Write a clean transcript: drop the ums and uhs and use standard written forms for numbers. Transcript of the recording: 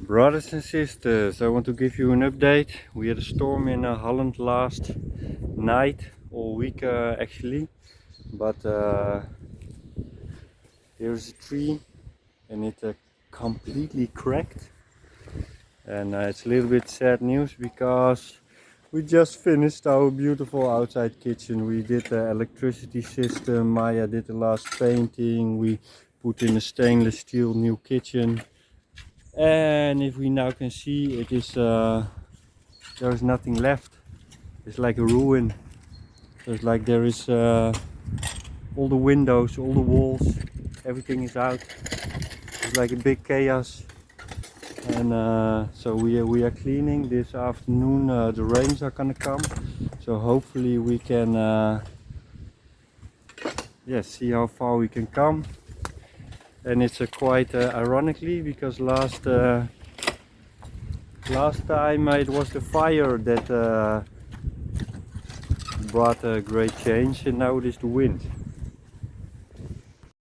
Brothers and sisters, I want to give you an update. We had a storm in Holland last night, all week actually. But here's a tree and it completely cracked. And it's a little bit sad news because we just finished our beautiful outside kitchen. We did the electricity system, Maya did the last painting, we put in a stainless steel new kitchen. And if we now can see, it is there is nothing left. It's like a ruin. So it's like there is all the windows, all the walls, everything is out. It's like a big chaos. And so we are cleaning this afternoon. The rains are gonna come, so hopefully we can see how far we can come. And it's quite ironically, because last time it was the fire that brought a great change, and now it is the wind.